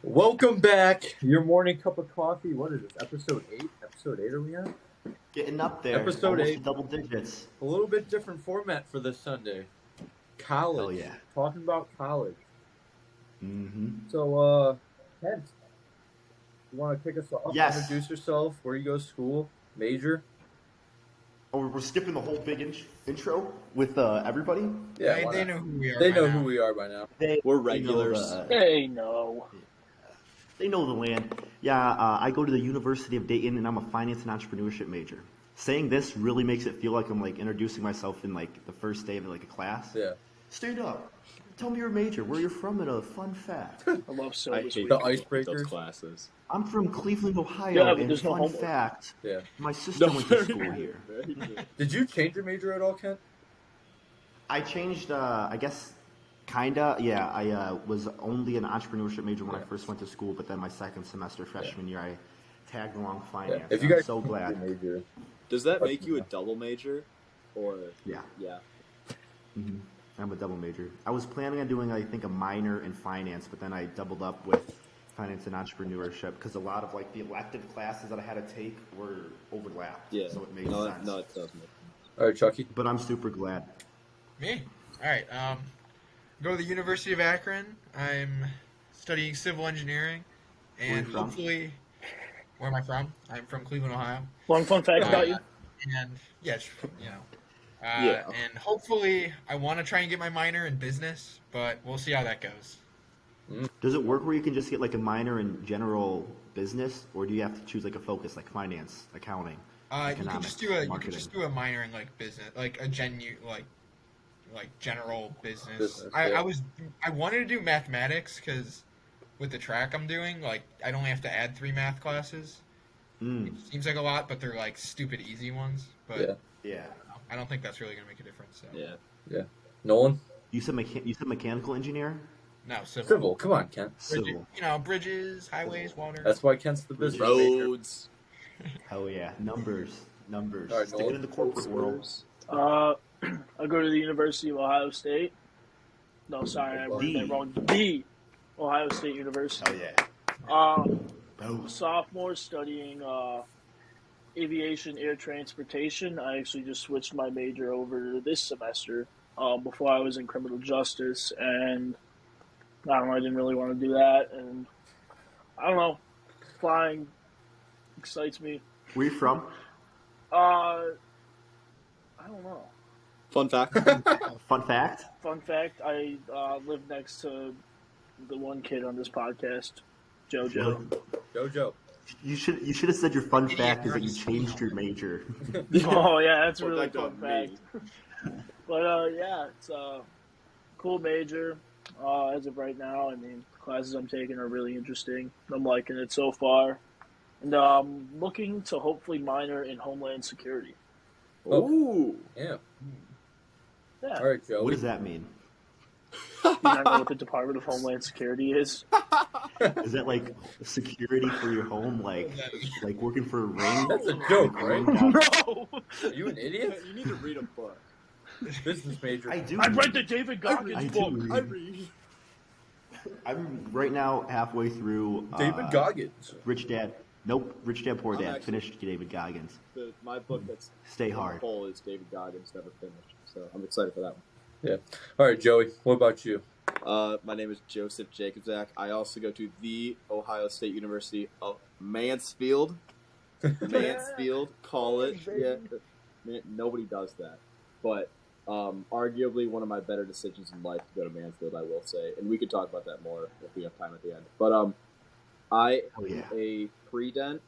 Welcome back. Your morning cup of coffee. What is this? Episode 8? Episode 8 are we on? Getting up there. Episode almost 8. to double digits. A little bit different format for this Sunday. College. Hell yeah. Talking about college. Mm-hmm. So, Kent, you want to kick us off? Yes. Introduce yourself, where you go to school, major? Oh, we're skipping the whole big intro with everybody? Yeah, They know who we are. They by know now. who we are by now. We're regulars. They know. They know the land. Yeah, I go to the University of Dayton, and I'm a finance and entrepreneurship major. Saying this really makes it feel like I'm introducing myself in the first day of a class. Yeah. Stand up. Tell me your major, where you're from, and a fun fact. I love I Silver hate Sweet. The those icebreakers. classes. I'm from Cleveland, Ohio, Yeah, but and there's no fun homework. fact, Yeah. my sister went to school here. Very good. Did you change your major at all, Kent? I changed, I guess, kinda. Yeah, I was only an entrepreneurship major when I first went to school, but then my second semester, freshman year, I tagged along finance. If you I'm guys so changed glad. your major. Does that make you a double major? Or Yeah, yeah. I'm a double major. I was planning on doing, I think, a minor in finance, but then I doubled up with finance and entrepreneurship because a lot of the elective classes that I had to take were overlapped. Yeah. So it made no, sense. no, it does make All right, Chucky. But I'm super glad. Me? Alright, go to the University of Akron. I'm studying civil engineering. Where you And from? hopefully, where am I from? I'm from Cleveland, Ohio. One fun fact about you. And, yeah, you know. Yeah. And hopefully, I want to try and get my minor in business, but we'll see how that goes. Does it work where you can just get a minor in general business, or do you have to choose a focus like finance, accounting? You can Economics, just do a marketing. minor in business, a general business. Business, I yeah. I wanted to do mathematics because with the track I'm doing, I'd only have to add 3 math classes. Mm, It seems like a lot, but they're stupid easy ones. But Yeah. yeah. I don't think that's really gonna make a difference. So. Yeah. Nolan? You said mechanical engineer? No, civil. Civil. Come on, Kent. Civil. Bridges, highways, water. That's why Kent's the business major. Roads. Hell yeah. Numbers. All right, Sticking Nolan. in the corporate world. I go to the University of Ohio State. No, sorry, I worded that wrong. The Ohio State University. Hell yeah. I'm a sophomore studying aviation air transportation. I actually just switched my major over this semester. Before I was in criminal justice, and I don't know, I didn't really want to do that, and I don't know, flying excites me. Where you from? I don't know. Fun fact. Fun fact? Fun fact, I live next to the one kid on this podcast, JoJo. Jojo. You should have said your fun fact is that you changed your major. Oh, yeah, that's a Fun really fact fun on fact. me. But, yeah, it's a cool major as of right now. I mean, the classes I'm taking are really interesting. I'm liking it so far. And I'm looking to hopefully minor in Homeland Security. Ooh. Yeah. Yeah. All right, Joe. What does that mean? You not know what the Department of Homeland Security is? Is that security for your home, like working for a ring? That's a joke, right? Bro! Are you an idiot? You need to read a book. Business major. I do. I read the David I Goggins do book. read. I'm right now halfway through David Goggins. Rich Dad. Nope, Rich Dad Poor I'm Dad. actually- Finished David Goggins. My book that's Stay hard. full is David Goggins Never Finished. So I'm excited for that one. All right, Joey. What about you? My name is Joseph Jacobzak. I also go to the Ohio State University of Mansfield. Mansfield, call it. Yeah, man, nobody does that. But arguably one of my better decisions in life to go to Mansfield, I will say. And we could talk about that more if we have time at the end. But I Oh yeah. am a pre-dent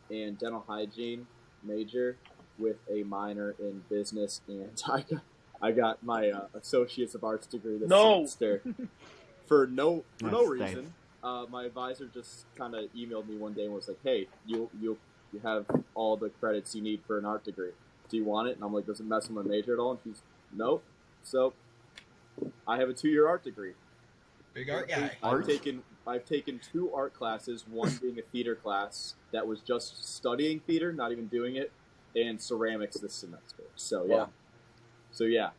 and dental hygiene major with a minor in business, and I got my Associates of Arts degree this No. semester for no Nice, reason. My advisor just kind of emailed me one day and was like, "Hey, you have all the credits you need for an art degree. Do you want it?" And I'm like, "Does it mess with my major at all?" And she's, "Nope." So I have a 2-year art degree. Big art guy. Art? I've taken 2 art classes, one being a theater class that was just studying theater, not even doing it, and ceramics this semester. So yeah. Wow. So yeah.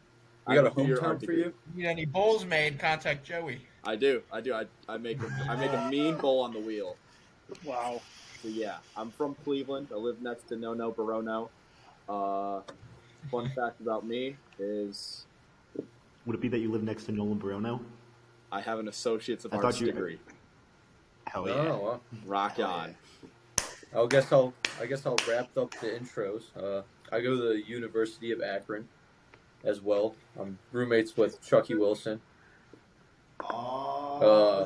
We got a have 2-year hometown art for degree. you? Need any bowls made? Contact Joey. I do. I make a mean bowl on the wheel. Wow. So yeah, I'm from Cleveland. I live next to No Barono. Fun fact about me is Would it be that you live next to Nolan Barono? I have an associate's of I arts thought you- degree. Hell Oh, yeah. well. Rock Hell on. I guess I'll wrap up the intros. I go to the University of Akron as well. I'm roommates with Chucky Wilson.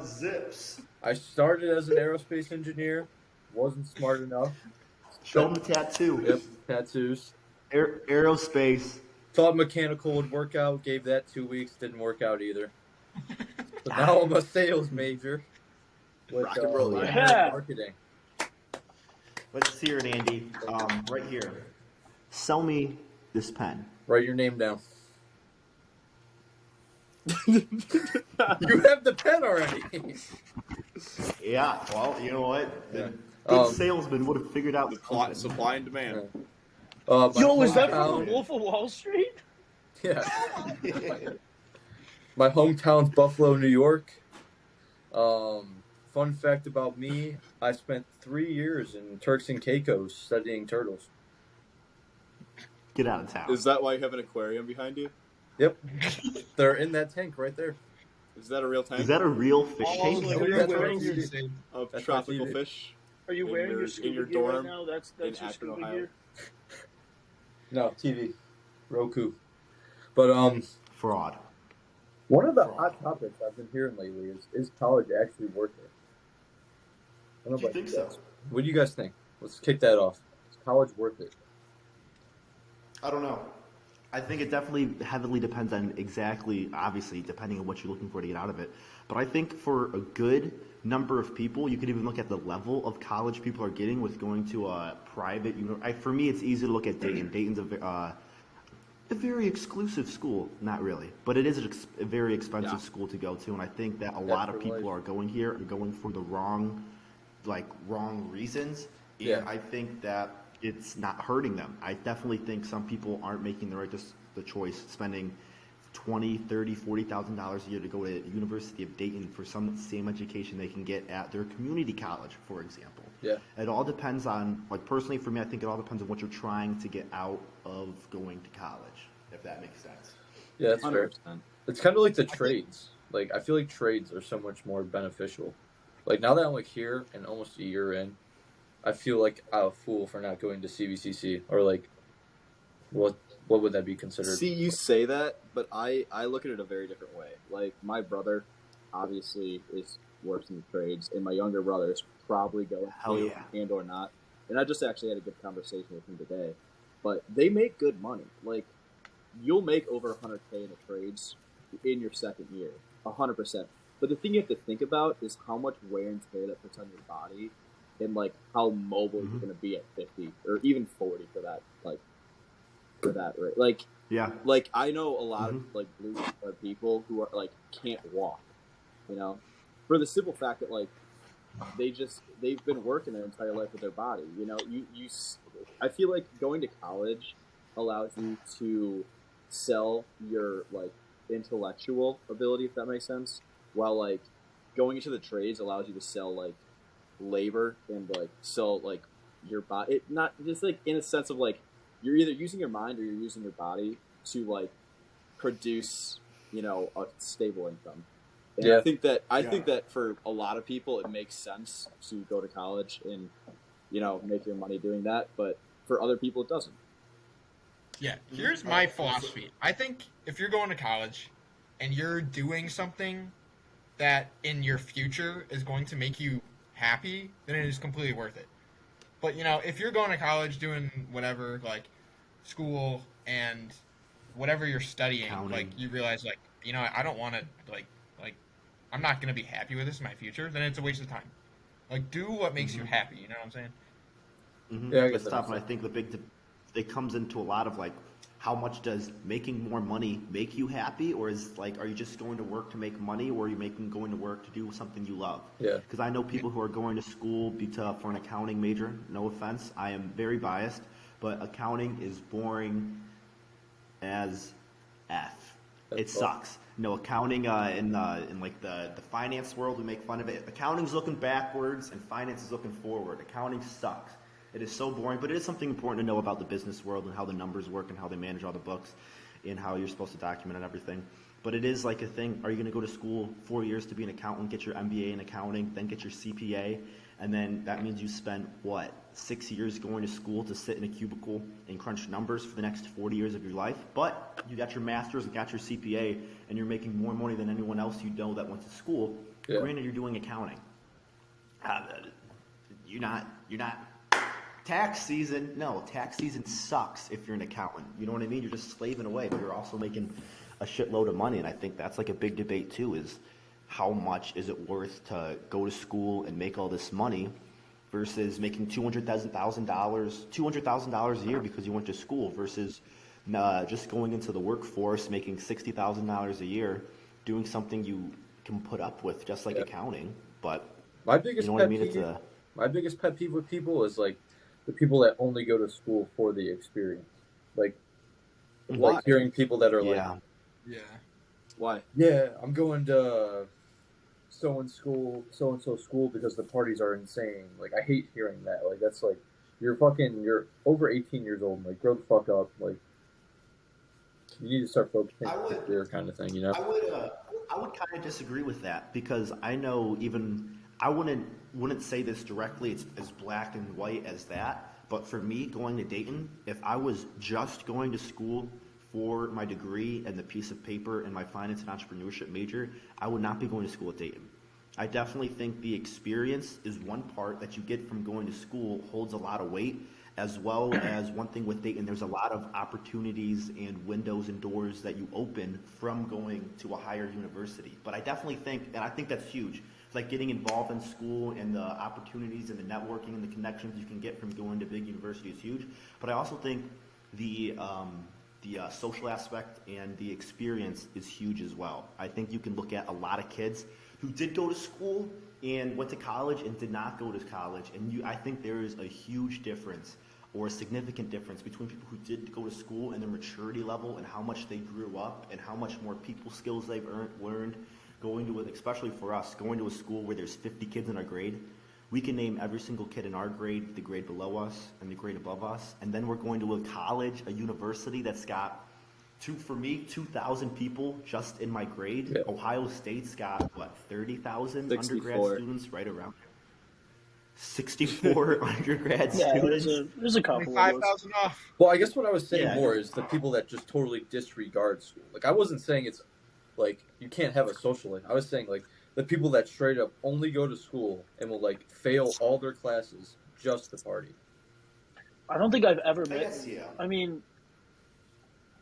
Zips. I started as an aerospace engineer. Wasn't smart enough. Show him the tattoo. Yep, tattoos. Aerospace. Thought mechanical would work out. Gave that 2 weeks. Didn't work out either. But now I'm a sales major with Rock and roll, yeah. marketing. Let's hear it, Andy. Right here. Sell me this pen. Write your name down. You have the pen already. Yeah, well, you know what? Yeah. The good salesman would have figured out Supply and demand. My Yo, is that from hometown- the Wolf of Wall Street? Yeah. My hometown's Buffalo, New York. Fun fact about me, I spent 3 years in Turks and Caicos studying turtles. Get out of town. Is that why you have an aquarium behind you? Yep. They're in that tank right there. Is that a real tank Is that a real fish Oh, tank? like, That's you right wearing here. your- of That's tropical my TV. fish? Are you In wearing your- your in scuba your gear right dorm now? That's in your Akron, scuba Ohio? gear. No, TV. Roku. But Fraud. one of the hot topics I've been hearing lately is college actually worth it? I don't know Do you about think you so? guys. What do you guys think? Let's kick that off. Is college worth it? I don't know. I think it definitely heavily depends on exactly, obviously, depending on what you're looking for to get out of it. But I think for a good number of people, you could even look at the level of college people are getting with going to a private. For me, it's easy to look at Dayton. Dayton's a very exclusive school, not really, but it is a very expensive Yeah. school to go to, and I think that a lot of people are going here are going for the wrong reasons. And Yeah. I think that it's not hurting them. I definitely think some people aren't making the choice, spending $20,000, $30,000, $40,000 a year to go to University of Dayton for some same education they can get at their community college, for example. Yeah. It all depends on, personally for me, I think it all depends on what you're trying to get out of going to college, if that makes sense. Yeah, that's fair. 100%. It's kind of like the trades. I feel like trades are so much more beneficial. Now that I'm here and almost a year in, I feel like I'm a fool for not going to CVCC or what would that be considered? See, you say that, but I look at it a very different way. My brother obviously works in the trades, and my younger brothers probably go Hell yeah. and or not. And I just actually had a good conversation with him today. But they make good money. You'll make over 100K in the trades in your second year, 100%. But the thing you have to think about is how much wear and tear that puts on your body, and how mobile you're going to be at 50 or even 40 for that. Right? Yeah. I know a lot of blue collar people who are can't walk, for the simple fact that they've been working their entire life with their body. I feel like going to college allows you to sell your intellectual ability, if that makes sense, while going into the trades allows you to sell labor and sell your body. It not just in a sense of you're either using your mind or you're using your body to produce a stable income. And Yeah. I think that for a lot of people it makes sense to go to college and make your money doing that, but for other people it doesn't. Yeah, here's my philosophy. I think if you're going to college and you're doing something that in your future is going to make you happy, then it is completely worth it. But, if you're going to college doing whatever, school and whatever you're studying, Accounting. you realize, I don't want to, I'm not going to be happy with this in my future, then it's a waste of time. Do what makes you happy, you know what I'm saying? Mm-hmm. Yeah, I guess that Stuff, makes and I think it comes into a lot of how much does making more money make you happy, or are you just going to work to make money, or are you going to work to do something you love? Yeah. Because I know people who are going to school for an accounting major. No offense, I am very biased, but accounting is boring as F. It sucks. No, accounting in like the finance world, we make fun of it. Accounting's looking backwards and finance is looking forward. Accounting sucks. It is so boring, but it is something important to know about the business world and how the numbers work and how they manage all the books and how you're supposed to document and everything. But it is like a thing. Are you going to go to school 4 years to be an accountant, get your MBA in accounting, then get your CPA, and then that means you spent, 6 years going to school to sit in a cubicle and crunch numbers for the next 40 years of your life? But you got your master's and got your CPA, and you're making more money than anyone else you know that went to school. Yeah. Granted, you're doing accounting. You're not tax season. No, tax season sucks if you're an accountant. You know what I mean? You're just slaving away, but you're also making a shitload of money, and I think that's like a big debate too, is how much is it worth to go to school and make all this money versus making $200,000 a year because you went to school versus just going into the workforce making $60,000 a year doing something you can put up with, just like accounting. But my biggest you know what I mean? My biggest pet peeve with people is like the people that only go to school for the experience, like hearing people that are like, why? Yeah, I'm going to so and so school because the parties are insane. Like, I hate hearing that. Like, that's like you're over 18 years old. Like, grow the fuck up. Like, you need to start focusing on your career, kind of thing. You know? I would kind of disagree with that because I know I wouldn't say this directly. It's as black and white as that. But for me, going to Dayton, if I was just going to school for my degree and the piece of paper and my finance and entrepreneurship major, I would not be going to school at Dayton. I definitely think the experience is one part that you get from going to school holds a lot of weight, as well as one thing with Dayton, there's a lot of opportunities and windows and doors that you open from going to a higher university. But I definitely think, and I think that's huge, it's like getting involved in school and the opportunities and the networking and the connections you can get from going to big university is huge. But I also think the social aspect and the experience is huge as well. I think you can look at a lot of kids who did go to school and went to college and did not go to college, and I think there is a huge difference or a significant difference between people who did go to school and their maturity level and how much they grew up and how much more people skills they've learned going to especially for us, going to a school where there's 50 kids in our grade. We can name every single kid in our grade, the grade below us, and the grade above us. And then we're going to a college, a university that's got, 2,000 people just in my grade. Yeah. Ohio State's got, 30,000 undergrad students, right around 64 undergrad students. There's a couple. 5,000 off. Well, I guess what I was saying more is the people that just totally disregard school. Like, I wasn't saying it's, like, you can't have a social life. I was saying, like, the people that straight up only go to school and will, like, fail all their classes just to party. I don't think I've ever met. I mean,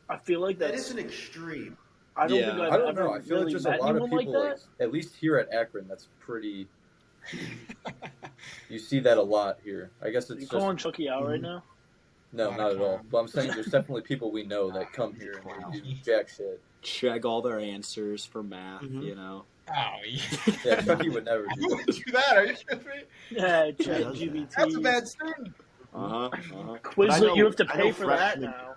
I feel like that is an extreme. I don't think I've ever know. I feel really like there's a lot of people, like at least here at Akron, that's pretty. You see that a lot here. I guess it's. You calling Chucky out right now? No, not at all. But I'm saying there's definitely people we know that come here and they do jack shit. Check all their answers for math, you know. Oh, yeah. Chucky would never do that. Do that? Are you kidding me? Yeah, ChatGPT. That's a bad student. Quizlet, you have to pay for that now.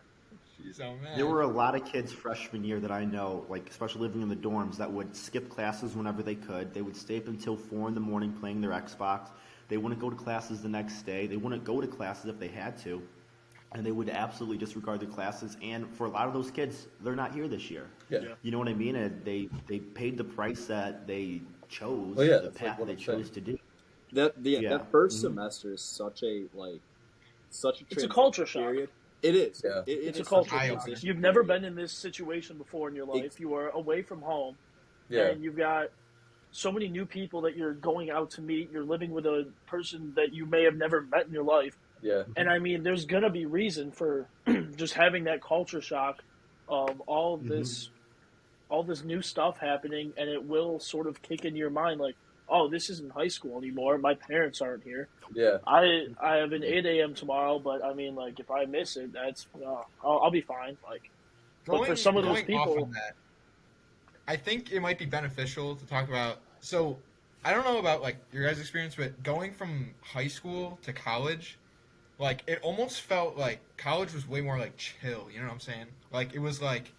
Jeez, oh man. There were a lot of kids freshman year that I know, like especially living in the dorms, that would skip classes whenever they could. They would stay up until 4 a.m. playing their Xbox. They wouldn't go to classes the next day. They wouldn't go to classes if they had to. And they would absolutely disregard their classes. And for a lot of those kids, they're not here this year. Yeah. You know what I mean? And they paid the price that they chose, the path that they chose to do. That first semester is such a it's a culture shock. Period. It is. Yeah. It's a culture shock. You've never been in this situation before in your life. You are away from home, and you've got so many new people that you're going out to meet. You're living with a person that you may have never met in your life. Yeah. And I mean, there's gonna be reason for just having that culture shock of all this new stuff happening, and it will sort of kick in your mind like, oh, this isn't high school anymore. My parents aren't here. Yeah. I have an 8 a.m. tomorrow, but I mean, like, if I miss it, that's I'll be fine. Like, but for some of those people, I think it might be beneficial to talk about. So, I don't know about like your guys' experience, but going from high school to college, like it almost felt like college was way more like chill. You know what I'm saying? Like it was like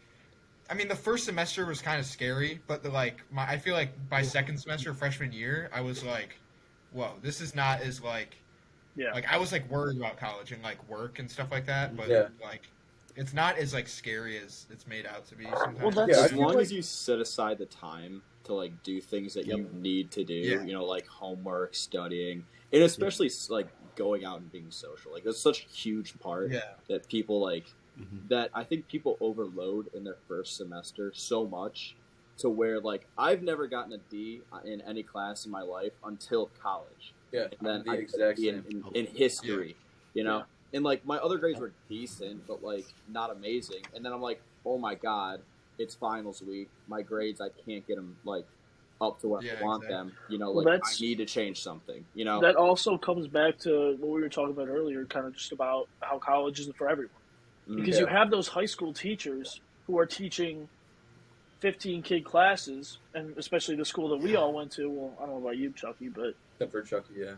I mean, the first semester was kind of scary, but I feel like by second semester, freshman year, I was like, whoa, this is not as like Yeah. I was like worried about college and like work and stuff like that, but Yeah. like it's not as like scary as it's made out to be sometimes. Well, that's Yeah, I As feel long like- as you set aside the time to like do things that you need to do, Yeah. you know, like homework, studying, and especially like going out and being social. Like that's such a huge part Yeah. that people like Mhm. that I think people overload in their first semester so much to where like I've never gotten a D in any class in my life until college. Yeah, And then the I exact D same. in history, you know. And like my other grades were decent, but like not amazing. And then I'm like, oh my god, it's finals week. My grades, I can't get them like up to what Yeah, I want exactly. them. You know, Well, like I that's- need to change something. You know, That also comes back to what we were talking about earlier, kind of just about how college isn't for everyone. Because you Yeah. have those high school teachers who are teaching 15 kid classes, and especially the school that we all went to. Well, I don't know about you, Chucky, but Except for Chucky, yeah.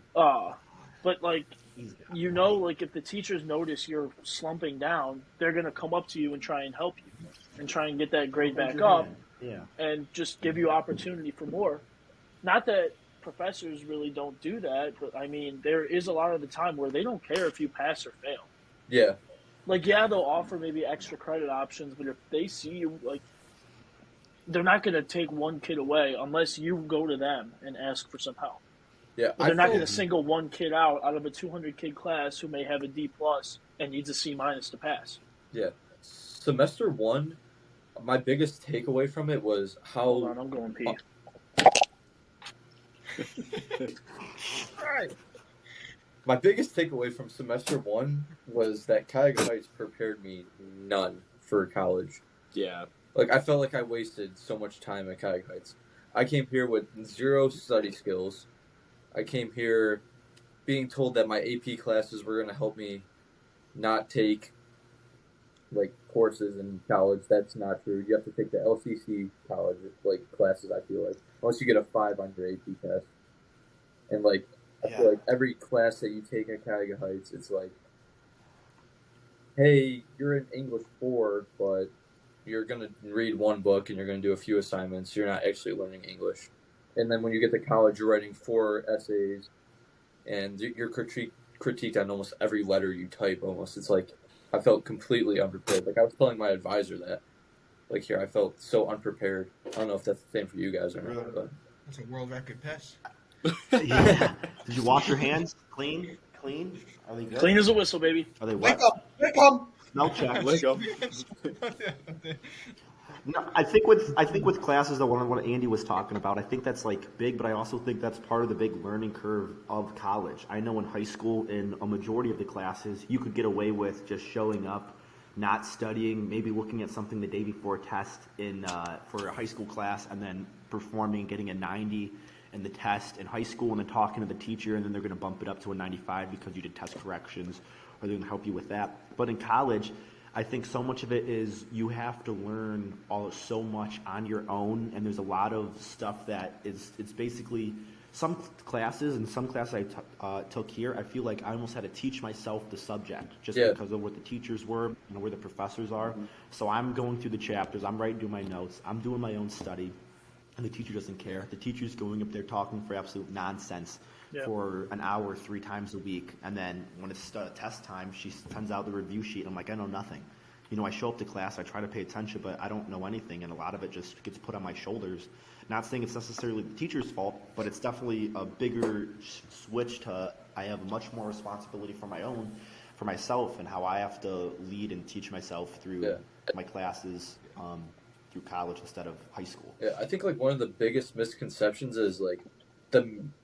but like He's got you know, like if the teachers notice you're slumping down, they're gonna come up to you and try and help you, and try and get that grade back up, Yeah. and just give you opportunity for more. Not that professors really don't do that, but I mean, there is a lot of the time where they don't care if you pass or fail. Yeah, Like, yeah, they'll offer maybe extra credit options, but if they see you, like, they're not going to take one kid away unless you go to them and ask for some help. yeah. But they're not going felt- to single one kid out of a 200 kid class who may have a D plus and needs a C minus to pass. Yeah. Semester one, my biggest takeaway from it was Hold how on, I'm going pee. Right. my biggest takeaway from semester one was that Cuyahoga Heights prepared me none for college. yeah, Like I felt like I wasted so much time at Cuyahoga Heights. I came here with zero study skills. I came here being told that my AP classes were going to help me not take like courses in college. That's not true. You have to take the LCC college like classes. I feel like unless you get a 5 on your AP test, and like I feel like every class that you take at Cuyahoga Heights, it's like, hey, you're in English 4, but you're gonna read one book and you're gonna do a few assignments. You're not actually learning English. And then when you get to college, you're writing 4 essays, and you're critiqued on almost every letter you type. Almost, it's like I felt completely unprepared. Like I was telling my advisor that, like here, I felt so unprepared. I don't know if that's the same for you guys or not, but That's a world record pass. Yeah. Did you wash your hands clean? Clean? Are they good? Clean as a whistle, baby. Are they Wake wet? up! Wake up! Smell check. Wake up. No, I think with classes, the one what Andy was talking about, I think that's like big, but I also think that's part of the big learning curve of college. I know in high school, in a majority of the classes, you could get away with just showing up, not studying, maybe looking at something the day before a test for a high school class, and then performing, getting a 90 in the test in high school, and then talking to the teacher, and then they're going to bump it up to a 95 because you did test corrections, or they're going to help you with that. But in college, I think so much of it is you have to learn so much on your own, and there's a lot of stuff that it's basically some classes and some classes I took here. I feel like I almost had to teach myself the subject just Yeah. because of what the teachers were, where the professors are. So I'm going through the chapters, I'm doing my notes, I'm doing my own study, and the teacher doesn't care. The teacher's going up there talking for absolute nonsense. Yeah. For an hour 3 times a week, and then when it's test time, she sends out the review sheet. I'm like, I know nothing. You know, I show up to class, I try to pay attention, but I don't know anything, and a lot of it just gets put on my shoulders. Not saying it's necessarily the teacher's fault, but it's definitely a bigger switch to I have much more responsibility for myself, and how I have to lead and teach myself through my classes through college instead of high school. yeah, I think like one of the biggest misconceptions is like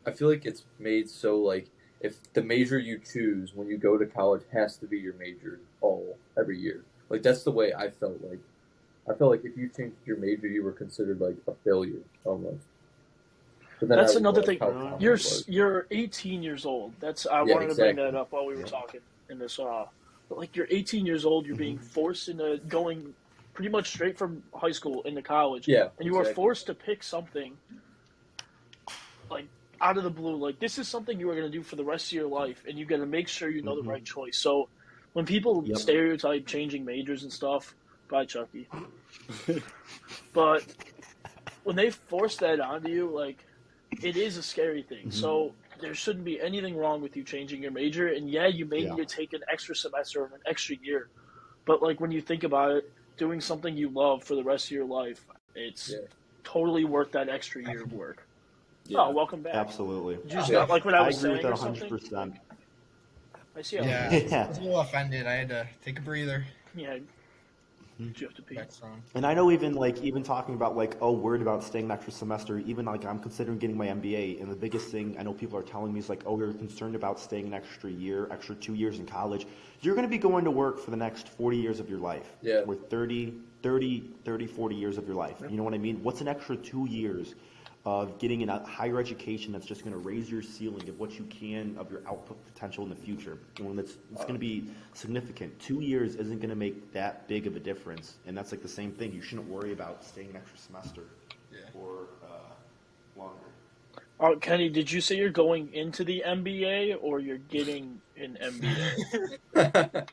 I feel like it's made so like if the major you choose when you go to college has to be your major every year. Like that's the way I felt like. I felt like if you changed your major, you were considered like a failure almost. But then That's I another realized thing. how common You're it was. you're 18 years old. I Yeah, wanted to bring exactly. that up while we were talking in this. But like you're 18 years old, you're being forced into going pretty much straight from high school into college. Yeah, and you are exactly. forced to pick something like out of the blue. Like this is something you are going to do for the rest of your life, and you got to make sure you know the right choice. So when people Yep. stereotype changing majors and stuff, bye Chucky. But when they force that onto you, like, it is a scary thing. So there shouldn't be anything wrong with you changing your major. And yeah, you may need to take an extra semester or an extra year. But like when you think about it, doing something you love for the rest of your life, it's totally worth that extra year of work. Yeah. Oh, welcome back. Absolutely. Did you just not like what I I was agree saying with or that something? 100%. I see how Yeah, Yeah. I was a little offended. I had to take a breather. Yeah. Did you have to pee? That song. And I know even talking about like, oh, worried about staying an extra semester, even like I'm considering getting my MBA, and the biggest thing I know people are telling me is like, oh, you're concerned about staying an extra year, extra 2 years in college. You're going to be going to work for the next 40 years of your life. Yeah. Or 30, 40 years of your life. You know what I mean? What's an extra 2 years of getting a higher education that's just going to raise your ceiling of what you can, of your output potential in the future? And it's going to be significant. 2 years isn't going to make that big of a difference. And that's like the same thing. You shouldn't worry about staying an extra semester or longer. Kenny, did you say you're going into the MBA or you're getting an MBA?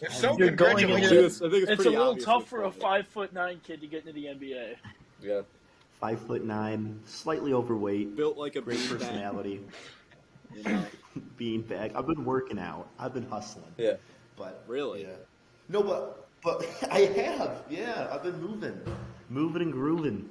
If so, You're going I think into- congratulations. it's pretty It's a little obvious tough what's for a going on. 5'9" kid to get into the MBA. Yeah. 5'9", slightly overweight, Built like a great beanbag, personality, you know? beanbag. I've been working out. I've been hustling. Yeah. But Really? yeah. No, but I have. Yeah, I've been moving and grooving.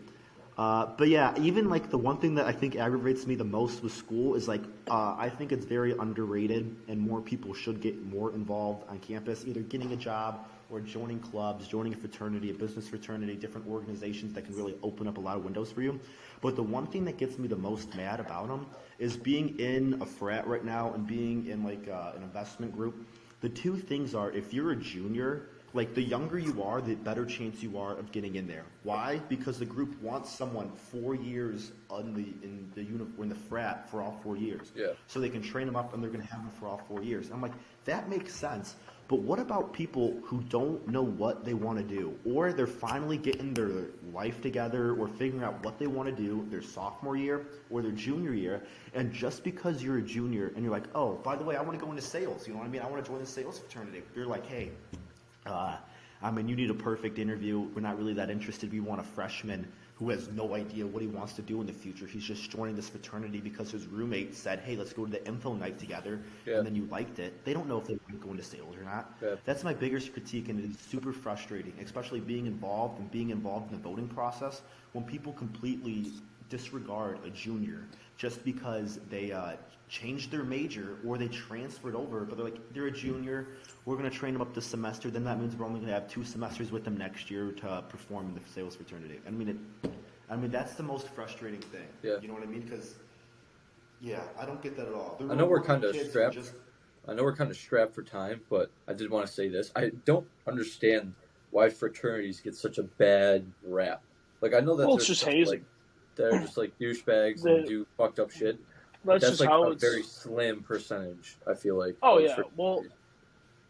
But yeah, even like the one thing that I think aggravates me the most with school is like I think it's very underrated, and more people should get more involved on campus, either getting a job or joining clubs, joining a fraternity, a business fraternity, different organizations that can really open up a lot of windows for you. But the one thing that gets me the most mad about them is being in a frat right now and being in like an investment group. The two things are, if you're a junior, like the younger you are, the better chance you are of getting in there. Why? Because the group wants someone 4 years in the frat for all 4 years. Yeah. So they can train them up and they're going to have them for all 4 years. And I'm like, that makes sense. But what about people who don't know what they want to do, or they're finally getting their life together or figuring out what they want to do their sophomore year or their junior year, and just because you're a junior and you're like, oh, by the way, I want to go into sales, you know what I mean? I want to join the sales fraternity. They're like, hey, I mean, you need a perfect interview. We're not really that interested. We want a freshman who has no idea what he wants to do in the future. He's just joining this fraternity because his roommate said, hey, let's go to the info night together, Yeah. and then you liked it. They don't know if they want to go into sales or not. Yeah. That's my biggest critique, and it is super frustrating, especially being involved in the voting process, when people completely disregard a junior just because they changed their major or they transferred over, but they're like, they're a junior, we're going to train them up this semester, then that means we're only going to have 2 semesters with them next year to perform in the sales fraternity. I mean, that's the most frustrating thing. Yeah. You know what I mean? Because, yeah, I don't get that at all. I know we're kind of Kids who strapped. just- I know we're kind of strapped for time, but I did want to say this. I don't understand why fraternities get such a bad rap. Like, I know that Well, it's there's just some, hazing. like, they're just like douchebags The- and do fucked up shit. That's That's just like how a it's. very slim percentage, I feel like. Oh of yeah, fraternities. well,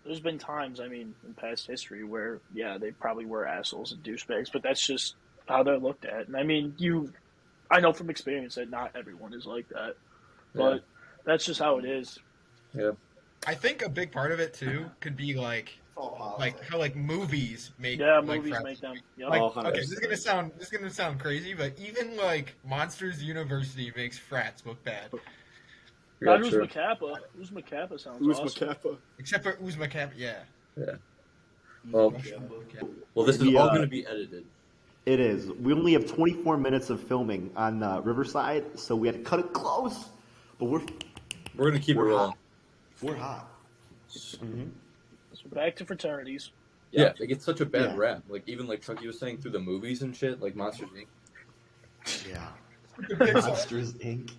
there's been times, I mean, in past history where yeah, they probably were assholes and douchebags, but that's just how they're looked at. And I mean, I know from experience that not everyone is like that, but that's just how it is. Yeah. I think a big part of it too could be like It's all politics. how like movies make Yeah, like movies frats. make them. Yep. Like, Oh, okay, 100%. this is gonna sound crazy, but even like Monsters University makes frats look bad, Not Yeah, sure. Uzma Kappa sounds Who's awesome. Macappa? except for Uzma Camp. Yeah. Well, this is We, all going to be edited. It is. We only have 24 minutes of filming on Riverside, so we had to cut it close. But We're going to keep it we're rolling. hot. We're hot. So back to fraternities. Yeah, they get such a bad Yeah. rap. Like, even like Chucky was saying through the movies and shit, like Monsters Inc. Yeah. Monsters Inc.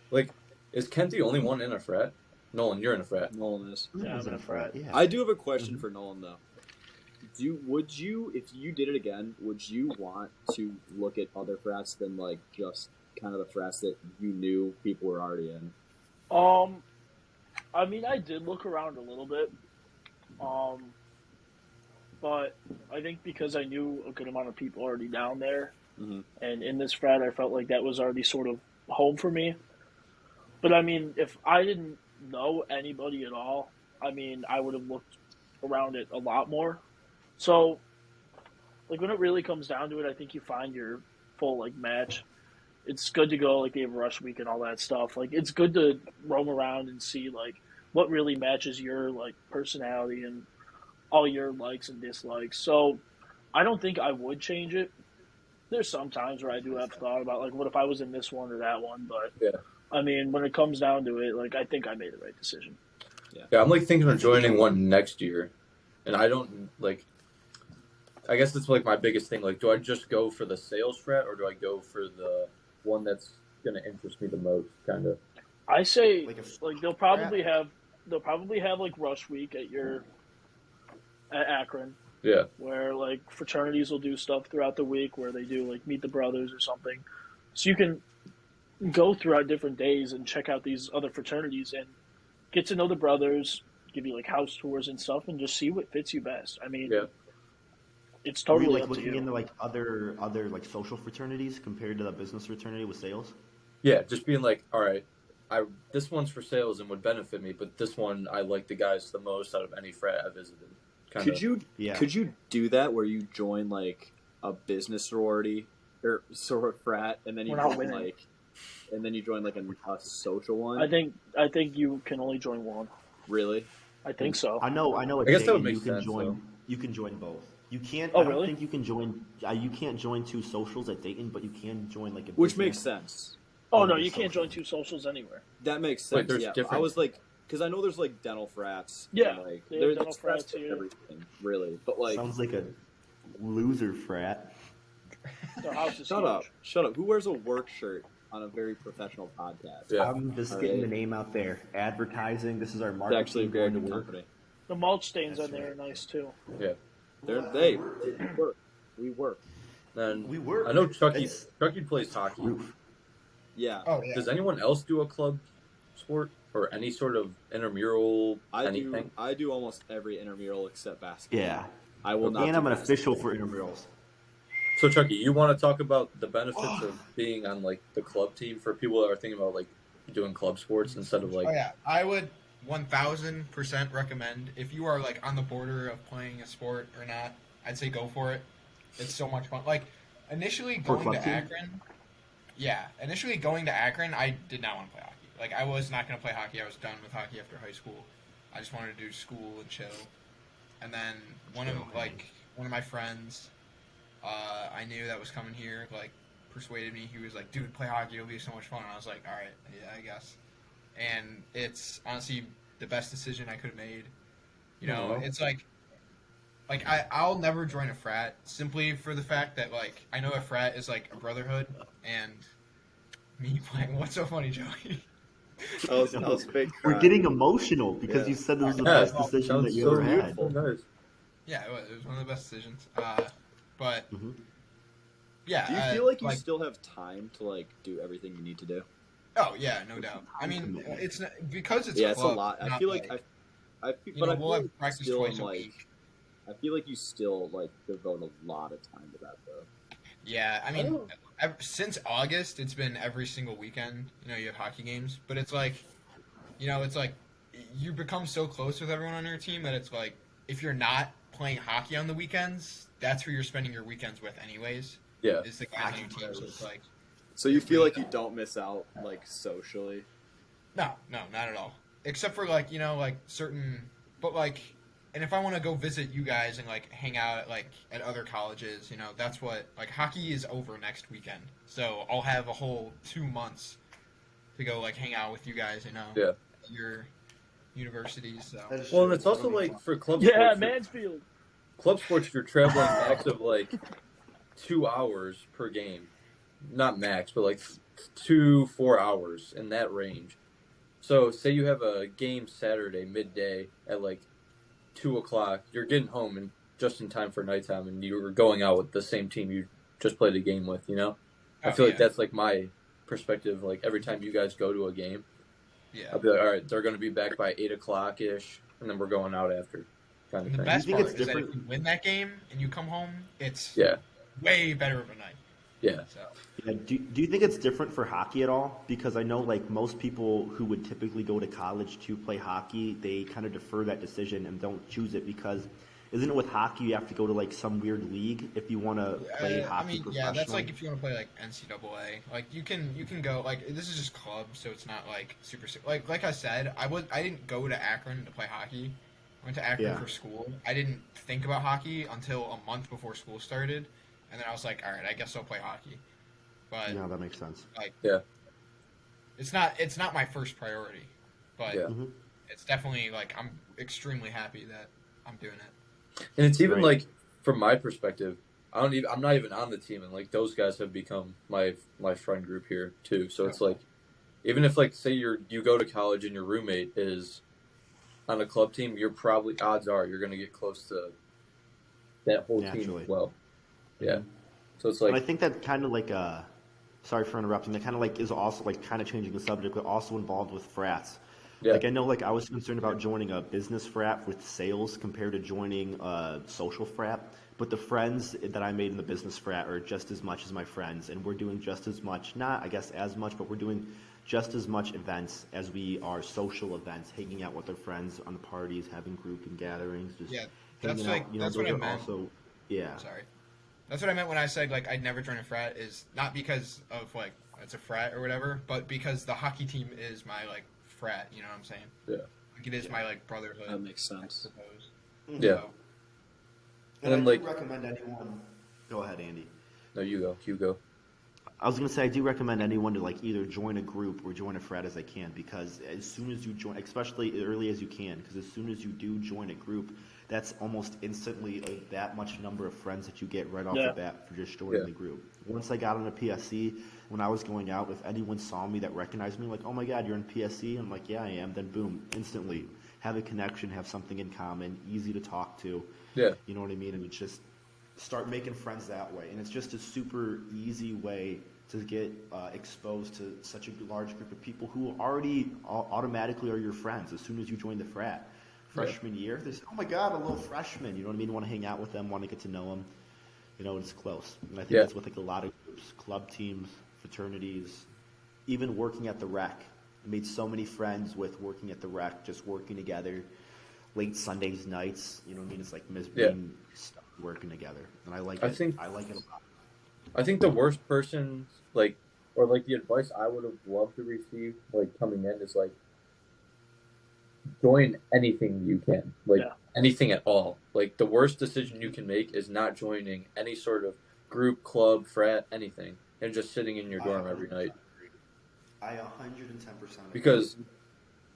Like, is Kent the only one in a frat? Nolan, you're in a frat. Nolan is. Yeah, I'm in a frat. Yeah. I do have a question for Nolan though. Would you, if you did it again, would you want to look at other frats than like just kind of the frats that you knew people were already in? I mean, I did look around a little bit, but I think because I knew a good amount of people already down there, Mhm. and in this frat, I felt like that was already sort of home for me. But I mean, if I didn't know anybody at all, I mean, I would have looked around it a lot more. So like when it really comes down to it, I think you find your full like match. It's good to go like they have rush week and all that stuff. Like it's good to roam around and see like what really matches your like personality and all your likes and dislikes. So I don't think I would change it. There's some times where I do have thought about like what if I was in this one or that one, but Yeah. I mean when it comes down to it, like I think I made the right decision. Yeah, I'm like thinking of joining one next year, and I don't like. I guess that's like my biggest thing. Like, do I just go for the sales frat, or do I go for the one that's gonna interest me the most? Kind of. I say Like like they'll probably have like rush week at Akron Yeah. where like fraternities will do stuff throughout the week where they do like meet the brothers or something. So you can go throughout different days and check out these other fraternities and get to know the brothers, give you like house tours and stuff and just see what fits you best. I mean, Yeah. it's Were you totally like up to looking you. into like other like social fraternities compared to the business fraternity with sales? Yeah, just being like, all right, this one's for sales and would benefit me, but this one I like the guys the most out of any frat I visited. Kinda. Could you do that where you join like a business sorority or sort of frat, and then you We're not join winning. like, and then you join like a social one? I think you can only join one. Really? I think so. I know. I guess that would make you can sense, join. though. You can join both. You can't. Oh, I don't really? think you can join. You can't join two socials at Dayton, but you can join like a. Which makes business. sense. Oh and no, a you can't social. join two socials anywhere. That makes Wait, sense. there's Yeah, I different- was like, because I know there's like dental frats. Yeah, and, like they have there's dental frats for here. everything, really. But like, Sounds like a loser frat. Their house is shut huge. up, shut up. Who wears a work shirt on a very professional podcast? Yeah. I'm just All getting right. the name out there. Advertising. This is our It's marketing. actually a very going good to work. company. The mulch stains That's on there right. are nice too. They work. We work. And We work. I know Chucky It's plays hockey. roof. Yeah, Oh yeah. Does anyone else do a club sport or any sort of intramural I anything? do. I do almost every intramural except basketball. Yeah. I will not. And I'm do an basketball. official for intramurals. So Chucky, you want to talk about the benefits of being on like the club team for people that are thinking about like doing club sports instead of like Oh yeah, I would 1,000% recommend if you are like on the border of playing a sport or not. I'd say go for it. It's so much fun. Like initially For going club to team? Akron, initially going to Akron, I did not want to play hockey. Like I was not going to play hockey. I was done with hockey after high school. I just wanted to do school and chill. And then one of my friends, I knew that was coming here, like persuaded me. He was like, "Dude, play hockey. It'll be so much fun." And I was like, "All right, yeah, I guess." And it's honestly the best decision I could have made. You know, it's like I'll never join a frat simply for the fact that like I know a frat is like a brotherhood, and me playing. What's so funny, Joey? I was fake We're crying. getting emotional because Yeah. you said this was the Yeah, best decision sounds that you so ever had. beautiful. Nice. Yeah, it was one of the best decisions. But Mhm. yeah, Do you feel like you still have time to like do everything you need to do? Oh yeah, no doubt. I mean, Commitment. it's not, because it's Yeah, it's a club, lot. I not feel like I feel, you but know, I feel we'll like have you practice still twice a like. week. I feel like you still like devote a lot of time to that though. Yeah, I mean, since August, it's been every single weekend. You know, you have hockey games, but it's like, you know, it's like you become so close with everyone on your team that it's like if you're not playing hockey on the weekends, that's who you're spending your weekends with, anyways. Yeah. Is the guys on your team. So it's like, So you feel like you don't miss out like socially. no, not at all. Except for like, you know, like certain, but like, and if I want to go visit you guys and like hang out like at other colleges, you know, that's what like hockey is over next weekend, so I'll have a whole 2 months to go like hang out with you guys, you know, Yeah. at your universities. So Well, and it's also like for club Yeah, sports. Mansfield. Club sports, you're traveling max of like 2 hours per game. Not max, but like 2-4 hours in that range. So, say you have a game Saturday midday at like 2:00. You're getting home and just in time for nighttime, and you're going out with the same team you just played a game with. You know, I feel like that's like my perspective. Like every time you guys go to a game, yeah. I'll be like, all right, they're going to be back by 8:00 ish, and then we're going out after. Kind of And the thing. best think part it's is that if different? you win that game and you come home, it's Yeah, way better of a night. yeah. So Yeah, do you think it's different for hockey at all? Because I know like most people who would typically go to college to play hockey, they kind of defer that decision and don't choose it because Isn't it with hockey you have to go to like some weird league if you want to play I hockey mean, yeah, professionally? that's like if you want to play like NCAA. Like you can go like this is just club, so it's not like super like I said. I didn't go to Akron to play hockey. I went to Akron Yeah. for school. I didn't think about hockey until a month before school started, and then I was like, all right, I guess I'll play hockey. But Yeah, that makes sense. like, Yeah. it's not my first priority, but Yeah. Mhm. it's definitely like I'm extremely happy that I'm doing it. And it's even Right. like from my perspective, I'm not even on the team, and like those guys have become my friend group here too. So it's like, even if like say you go to college and your roommate is on a club team, you're probably odds are you're gonna get close to that whole team Naturally. as well. Yeah. Mhm. So it's And I like think that kind of like sorry for interrupting. That kind of like is also like kind of changing the subject, but also involved with frats. yeah, Like I know, like I was concerned about joining a business frat with sales compared to joining a social frat. But the friends that I made in the business frat are just as much as my friends, and we're doing just as much, not I guess as much, but we're doing just as much events as we are social events, hanging out with our friends on the parties, having group and gatherings, just Yeah, hanging that's out. like You know, that's those what I are meant. also, yeah, Sorry. That's what I meant when I said like I'd never join a frat is not because of like it's a frat or whatever, but because the hockey team is my like frat, you know what I'm saying? Yeah. Like it is my like brotherhood. That makes I sense. suppose. yeah. So, And I And, do like- recommend anyone. Go ahead, Andy. No, you go. I was gonna say I do recommend anyone to like either join a group or join a frat as they can, because as soon as you join, especially early as you can, because as soon as you do join a group, that's almost instantly that much number of friends that you get right off Yeah. the bat for just joining Yeah. the group. Once I got on a PSC, when I was going out, if anyone saw me that recognized me, like, oh my God, you're in PSC, I'm like, yeah, I am. Then boom, instantly have a connection, have something in common, easy to talk to. Yeah. You know what I mean? And it's just start making friends that way. And it's just a super easy way to get exposed to such a large group of people who already automatically are your friends as soon as you join the frat. Freshman year, they say, oh my God, a little freshman. You know what I mean? Want to hang out with them, want to get to know them. You know, it's close. And I think Yeah. that's with like a lot of groups, club teams, fraternities, even working at the rec. I made so many friends with working at the rec, just working together, late Sundays nights. You know what I mean? It's like being stuff working together, and I like I it. think- I like it a lot. I think the worst person, like, or like the advice I would have loved to receive, like coming in, is like join anything you can, like Yeah. anything at all. Like the worst decision you can make is not joining any sort of group, club, frat, anything, and just sitting in your dorm every night. I 110%. Because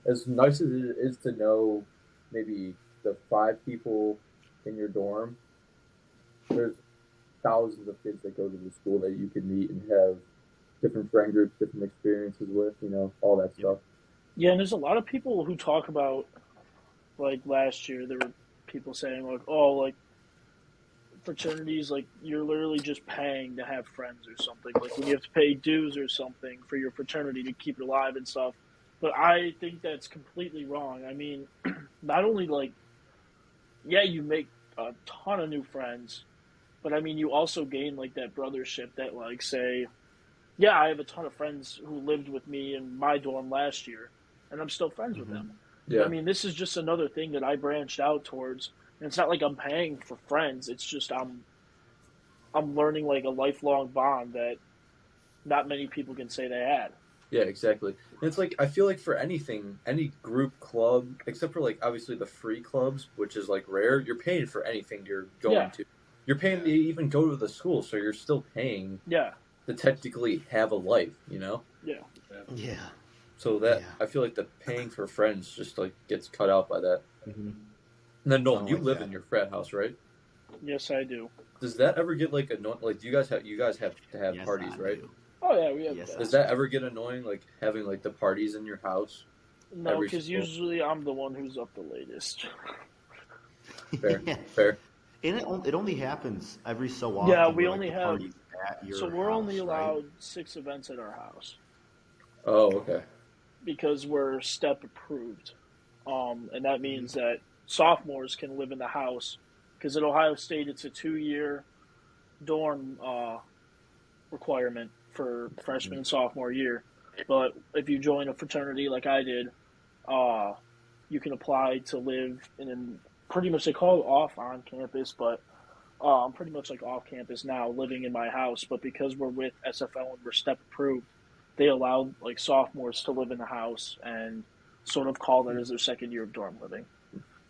as nice as it is to know maybe the 5 people in your dorm, there's thousands of kids that go to the school that you can meet and have different friend groups, different experiences with, you know, all that stuff. Yeah, and there's a lot of people who talk about, like last year, there were people saying like, oh, like fraternities, like you're literally just paying to have friends or something. Like when you have to pay dues or something for your fraternity to keep it alive and stuff. But I think that's completely wrong. I mean, not only like, yeah, you make a ton of new friends, but I mean, you also gain like that brothership that like say, yeah, I have a ton of friends who lived with me in my dorm last year, and I'm still friends with them. Yeah. I mean, this is just another thing that I branched out towards. And it's not like I'm paying for friends. It's just I'm learning like a lifelong bond that not many people can say they had. Yeah, exactly. And it's like I feel like for anything, any group, club, except for like obviously the free clubs, which is like rare, you're paying for anything you're going Yeah. to. You're paying to even go to the school, so you're still paying Yeah, to technically have a life, you know? yeah. Yeah. So that Yeah. I feel like the paying for friends just like gets cut out by that. Mm-hmm. And then Nolan, I you like live that. in your frat house, right? Yes, I do. Does that ever get like annoying? Like, you guys have to have Yes, parties, I right? do. Oh yeah, we have Yes, that. Does that ever get annoying? Like having like the parties in your house? No, every because single- usually I'm the one who's up the latest. Fair, Yeah. fair. And it only happens every so often. Yeah, we where, like, only the have- parties at your So we're only house, right? allowed 6 events at our house Oh, okay. because we're step approved, and that means that sophomores can live in the house. Because at Ohio State, it's a 2-year dorm requirement for freshman and sophomore year. But if you join a fraternity like I did, you can apply to live in pretty much they call it off on campus, but I'm pretty much like off campus now, living in my house. But because we're with SFL and we're step approved, they allow like sophomores to live in the house and sort of call that as their second year of dorm living.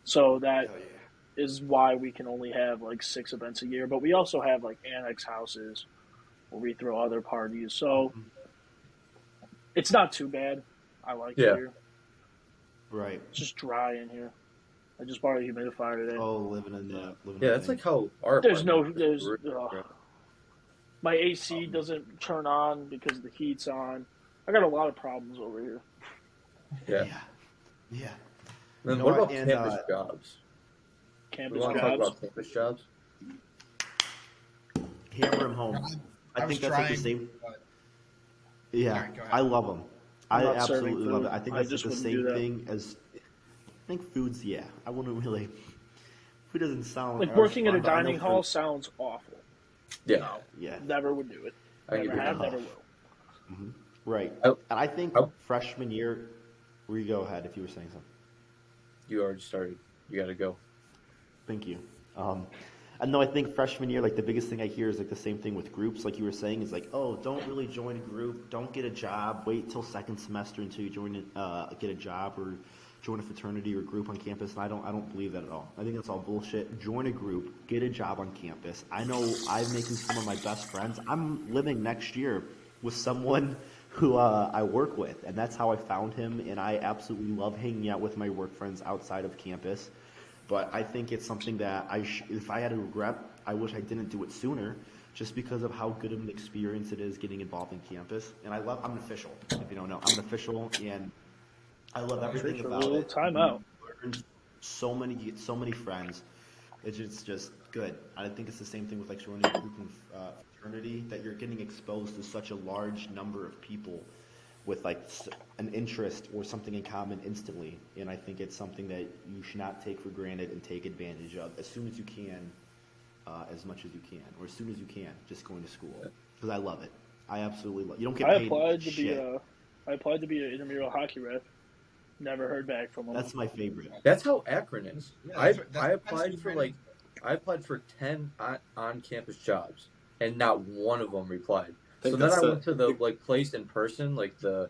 So that Hell is why we can only have like 6 events a year. But we also have like annex houses where we throw other parties. So it's not too bad. I like it Yeah. here. Right. It's just dry in here. I just bought a humidifier today. Oh, living in the Yeah, that's like how our There's no, apartment there's, is. my AC doesn't turn on because the heat's on. I got a lot of problems over here. Yeah. Yeah. Then You know what what, about and, campus jobs? We Campus want to talk jobs. about campus jobs. Hammer him home. I I was think that's like the trying, same. but- Yeah, Alright, go ahead. I love them. I I'm not serving absolutely love food. it. I think I that's just like the wouldn't do same that. thing as. I think food's, yeah. I wouldn't really. Food doesn't sound Like as working at a fun, but I know dining hall food- sounds awful. Yeah. No, Yeah, never would do it. I can Never give you have, that. never will. right. Oh. And I think Oh. freshman year. Where you go ahead if you were saying something. You already started. You got to go. Thank you. And no, I think freshman year, like the biggest thing I hear is like the same thing with groups. Like you were saying, is like, oh, don't really join a group. Don't get a job. Wait till second semester until you join, get a job or join a fraternity or group on campus. And I don't believe that at all. I think that's all bullshit. Join a group, get a job on campus. I know I'm making some of my best friends. I'm living next year with someone who I work with, and that's how I found him. And I absolutely love hanging out with my work friends outside of campus. But I think it's something that if I had a regret, I wish I didn't do it sooner, just because of how good of an experience it is getting involved in campus. And I'm an official, if you don't know. I'm an official, and I love everything about Well, it. time out. Learned so many friends. It's just good. I think it's the same thing with like joining a group and fraternity, that you're getting exposed to such a large number of people with like an interest or something in common instantly. And I think it's something that you should not take for granted and take advantage of as soon as you can, as much as you can, or as soon as you can, just going to school. Because I love it. I absolutely love it. You don't get I paid applied to shit. I applied to be an intramural hockey ref. Never heard back from them. That's my favorite. That's how Akron is. Yeah, I that's applied for random. I applied for 10 on campus jobs, and not one of them replied. think So then that's I the- went to the like place in person, like the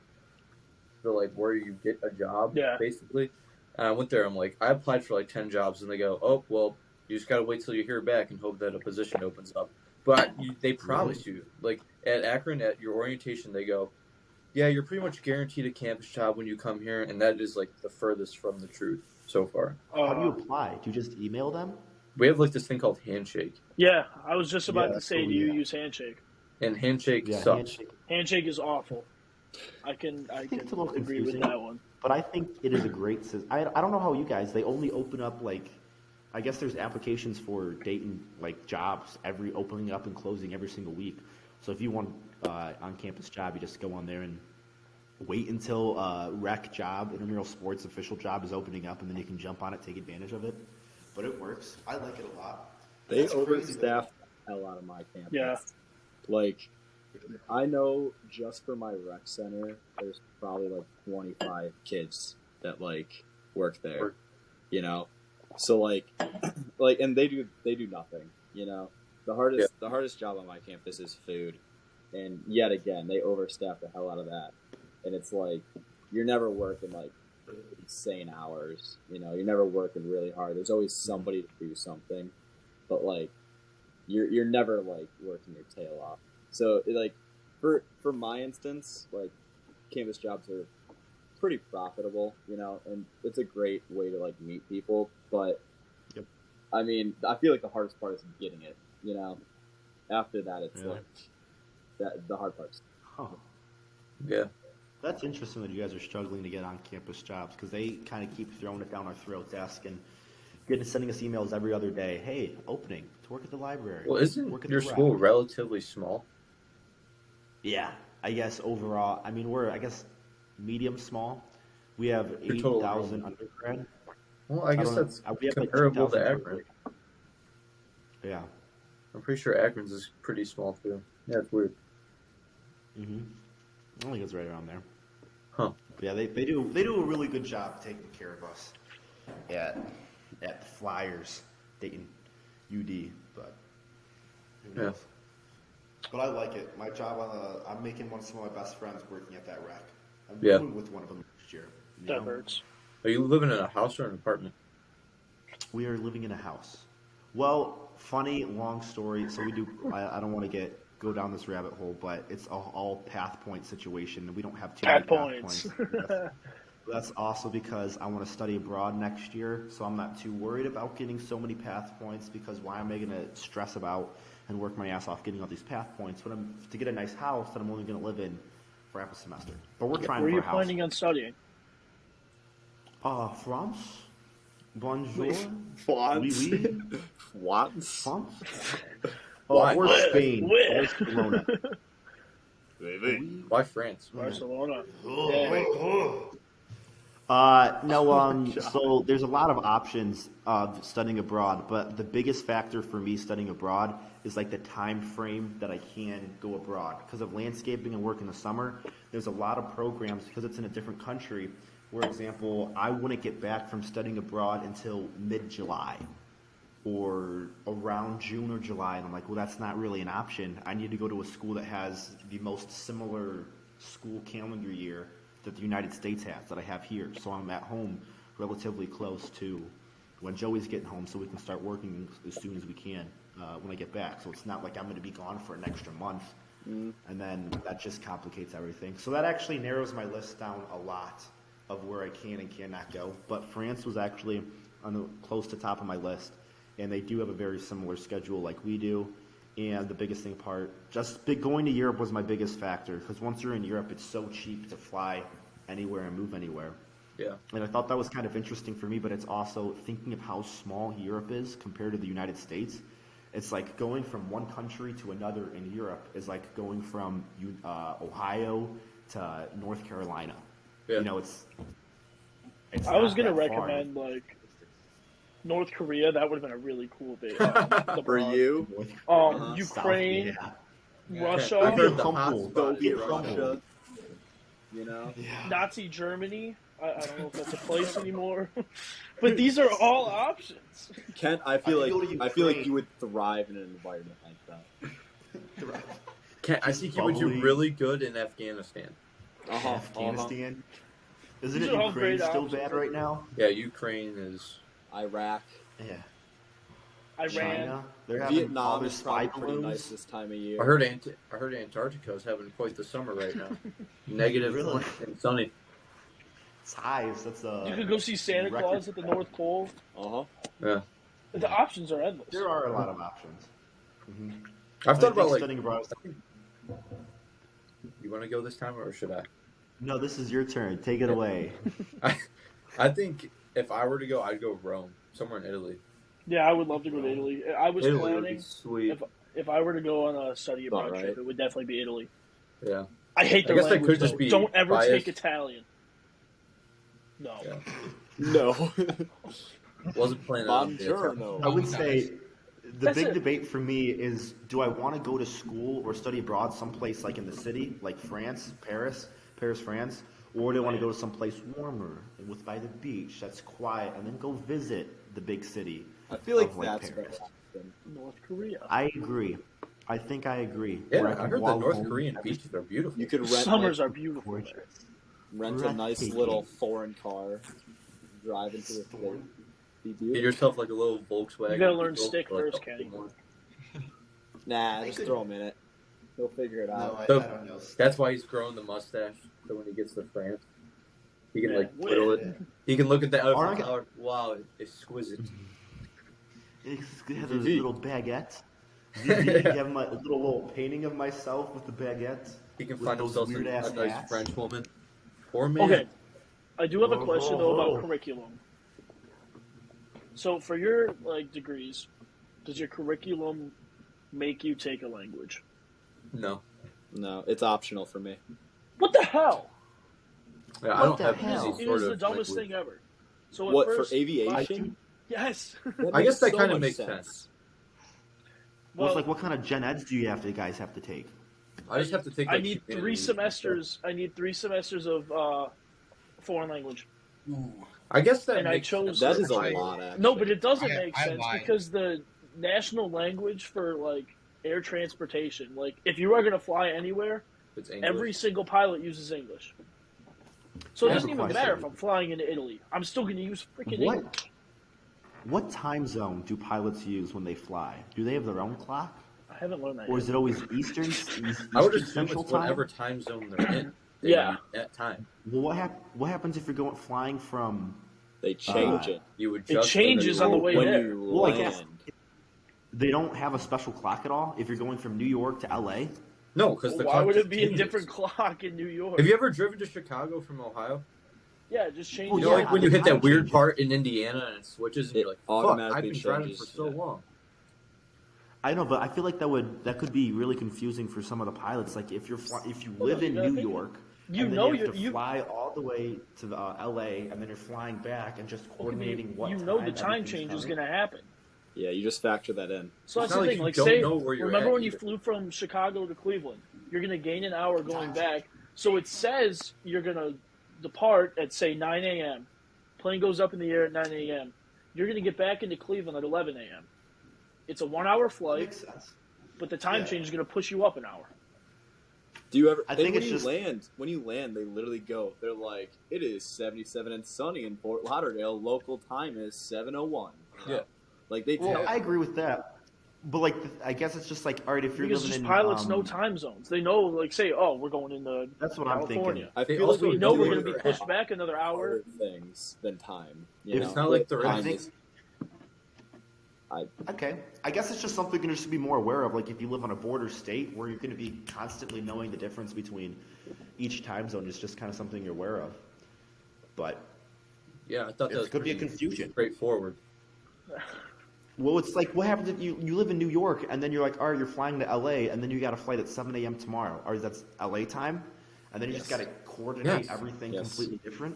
like where you get a job, Yeah. basically. And I went there. I'm like, I applied for like 10 jobs, and they go, oh well, you just gotta wait till you hear back and hope that a position opens up. But they promise you, like at Akron, at your orientation, they go, yeah, you're pretty much guaranteed a campus job when you come here, and that is like the furthest from the truth so far. How do you apply? Do you just email them? We have like this thing called Handshake, Yeah, I was just about Yeah, to say, so do you yeah. use Handshake? and Handshake Yeah, sucks. handshake. Handshake is awful. I can think it's a little agree with confusing. that one. But I think it is a great system. I don't know how you guys, they only open up like, I guess there's applications for Dayton, like jobs, opening up and closing every single week. So if you want on-campus job, you just go on there and wait until rec job, intramural sports official job is opening up, and then you can jump on it, take advantage of it. But it works. I like it a lot. They That's crazy, though. overstaff the hell out of my campus. Yeah. Like, I know just for my rec center, there's probably like 25 kids that like work there. You know, so like, and they do nothing. You know, the hardest job on my campus is food, and yet again they overstaff the hell out of that, and it's like you're never working like insane hours. You know, you're never working really hard. There's always somebody to do something, but like you're never like working your tail off. So like for my instance, like campus jobs are pretty profitable, you know, and it's a great way to like meet people. But Yep. I mean, I feel like the hardest part is getting it. You know, after that, it's Yeah. like that the hard part. Huh. Yeah. That's interesting that you guys are struggling to get on-campus jobs, because they kind of keep throwing it down our throat desk and sending us emails every other day. Hey, opening to work at the library. Well, isn't work at your the rec." school relatively small? Yeah, I guess overall, I mean, we're, I guess, medium small. We have Your total 80,000 undergrad. Well, I guess don't know. that's We have like comparable to 10,000 Akron. Yeah. I'm pretty sure Akron's is pretty small too. Yeah, it's weird. Mm-hmm. I think it's right around there. Huh. But yeah, they do a really good job taking care of us. Yeah. at the Flyers, Dayton, UD, but who Yeah. knows? But I like it. My job I'm making some of my best friends working at that rec. I'm Yeah. moving with one of them next year. you That know? hurts. Are you living in a house or an apartment? We are living in a house. Well, funny, long story. So we do. I don't want to go down this rabbit hole, but it's all path point situation. We don't have too Path many points. That's also because I want to study abroad next year, so I'm not too worried about getting so many path points. Because why am I going to stress about and work my ass off getting all these path points when I'm to get a nice house that I'm only going to live in for half a semester? But we're trying Where are for you a house. planning on studying? France. Bonjour. Flats. Oui, oui. Flats. France. Why? Or Spain. Where? Or Barcelona. Why France? Barcelona. No, so there's a lot of options of studying abroad, but the biggest factor for me studying abroad is like the time frame that I can go abroad. Because of landscaping and work in the summer, there's a lot of programs, because it's in a different country, for example, I wouldn't get back from studying abroad until mid-July or around June or July. And I'm like, well, that's not really an option. I need to go to a school that has the most similar school calendar year that the United States has, that I have here. So I'm at home relatively close to when Joey's getting home, so we can start working as soon as we can when I get back. So it's not like I'm going to be gone for an extra month. And then that just complicates everything. So that actually narrows my list down a lot of where I can and cannot go. But France was actually on the close to top of my list, and they do have a very similar schedule like we do. And the biggest thing going to Europe was my biggest factor, because once you're in Europe, it's so cheap to fly anywhere and move anywhere. Yeah. And I thought that was kind of interesting for me, but it's also thinking of how small Europe is compared to the United States. It's like going from one country to another in Europe is like going from Ohio to North Carolina. Yeah. You know, it's I was not gonna that far. recommend like North Korea. That would have been a really cool day. For you, Ukraine, South, yeah. Russia, I've heard the Humble. Soviet Humble. Russia. You know, Nazi Germany. I don't know if that's a place anymore, but these are all options. Kent, I feel I could go like to I feel like Ukraine. you would thrive in an environment like that. I think you would do bubbly. really good in Afghanistan. Afghanistan. Isn't These it are all Ukraine great still options. bad right now? Yeah, Ukraine is. Iraq, Yeah. Iran. China. They're having all Vietnam their is spy probably pretty balloons. nice this time of year. I heard Antarctica is having quite the summer right now. Negative Really? and sunny. It's hives. That's You could go see Santa record Claus at the North Pole. Yeah. The options are endless. There are a lot of options. Mm-hmm. I've thought about like. studying abroad. You want to go this time or should I? No, this is your turn. Take it away. I think if I were to go, I'd go Rome, somewhere in Italy. Yeah, I would love to go to Italy. I was Italy would be planning sweet. if I were to go on a study abroad About right. trip, it would definitely be Italy. Yeah. I hate I their guess I language. could just though. be Don't ever biased. take Italian. No. Yeah. No. Wasn't planning on it. Buongiorno. I would say the That's big it. debate for me is, do I want to go to school or study abroad someplace like in the city, like France, Paris, France, or do I want to go to someplace warmer with by the beach that's quiet and then go visit the big city? I feel like of, that's Paris. better. North Korea. I agree. I think I agree. Yeah, Where I can heard the walk North home Korean every- beaches are beautiful. You could rent Summers like, are beautiful. Gorgeous. there. rent a nice breathtaking. little foreign car, drive into the state. Be Get beautiful. yourself like a little Volkswagen. You gotta learn Beetle stick for, like, first, a couple Kenny. months. Nah, I just could- throw him in it. He'll figure it No, out. I So, don't know. That's why he's growing the mustache. So when he gets to France, he can Yeah. like whittle it. Yeah. He can look at that. Aren't- Wow, exquisite. It has those Vivi. little baguettes. Vivi, have my little painting of myself with the baguettes. He can With find those himself weird-ass a nice hats. French woman or man. Okay. I do have a question though Oh. about curriculum. So for your degrees, does your curriculum make you take a language? No, No, it's optional for me. What the hell? yeah, I What don't the have hell? any It sort is the of dumbest language. thing ever. So at What first, for aviation? Yes. I guess that makes so kind of much makes sense. Well, it's Well, like, what kind of gen eds do you guys have to take? I just have to take. I Like, need 3 humanities. semesters. I need 3 semesters of foreign language. Ooh. I guess that And I makes chose- sense. That is a I- lot, actually. No, but it doesn't I- make I sense lied. because the national language for like air transportation, like if you are going to fly anywhere, It's English. every single pilot uses English. So it I have doesn't a even question. matter if I'm flying into Italy. I'm still going to use freaking What? English. What time zone do pilots use when they fly? Do they have their own clock, I haven't learned that or yet. is it always Eastern I would assume Central it's time? whatever time zone they're in. They Yeah. use that time. Well, what happens if you're flying from? They change it You would It just changes on the way when there. you Well, I land. guess- They don't have a special clock at all if you're going from New York to LA. No, because the Why clock would just it be a changes. different clock in New York? Have you ever driven to Chicago from Ohio? Yeah, it just changes. Well, You know, yeah, like when the you hit time that weird changes. part in Indiana and it switches, and It you're like, "Fuck, automatically I've been driving changes, for so yeah. long." I know, but I feel like that could be really confusing for some of the pilots. Like if if you live you in gotta New think- York, you and then know you have to you- fly all the way to LA, and then you're flying back and just coordinating what you know the time time everything's change is coming. going to happen. Yeah, you just factor that in. So It's that's not the like thing. you Like, don't say, know where you're remember at when you either. flew from Chicago to Cleveland? You're going to gain an hour going back. So it says you're going to depart at, say, 9 a.m. Plane goes up in the air at 9 a.m. You're going to get back into Cleveland at 11 a.m. It's a 1-hour flight, Makes sense. but the time Yeah. change is going to push you up an hour. Do you ever? I and think when it's you just- land, they literally go. They're like, "It is 77 and sunny in Fort Lauderdale. Local time is 7:01." Yeah. Like they Well, tell. I agree with that. But like, I guess it's just like, all right, if you're Because living just in pilots know time zones. They know, like, say, oh, we're going into That's what I'm California. thinking. I They feel like also We we know do we're it going to be for pushed back another hour. harder things than time. You It's know? not like there Time is. Okay, I guess it's just something you should be more aware of. Like if you live on a border state where you're going to be constantly knowing the difference between each time zone is just kind of something you're aware of. But Yeah, I thought that It was could be a pretty confusion. straightforward. well, it's like what happens if you live in New York and then you're like, all right, you're flying to LA and then you got a flight at 7 a.m. tomorrow, or that's LA time, and then you just got to coordinate Yes. everything Yes. completely different.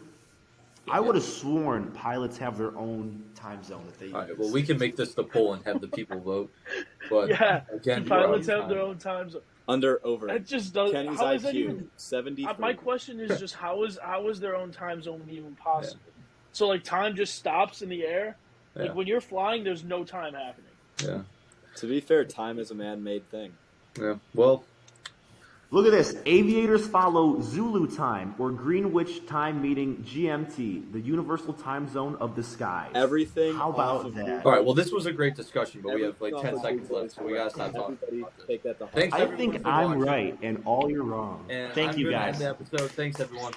I would have sworn pilots have their own time zone that they All right, use. well, we can make this the poll and have the people vote. But Yeah, again, pilots you're have on their time. own time zone. Under over. That just does. Kenny's How is that IQ even? 73. My question is just how is their own time zone even possible? So like time just stops in the air. Like Yeah. when you're flying, there's no time happening. Yeah. To be fair, time is a man-made thing. Yeah. Well, Look at this. Aviators follow Zulu time or Greenwich time meeting GMT, the universal time zone of the skies. Everything. How about off of that? Google- all right. Well, this was a great discussion, but we have like everything 10 off of seconds Google left, is so we gotta correct. stop talking. Everybody about this. take that to heart. Thanks, I everyone, think for I'm watching. right and all you're wrong. And Thank I'm you gonna guys. end the episode. Thanks, everyone.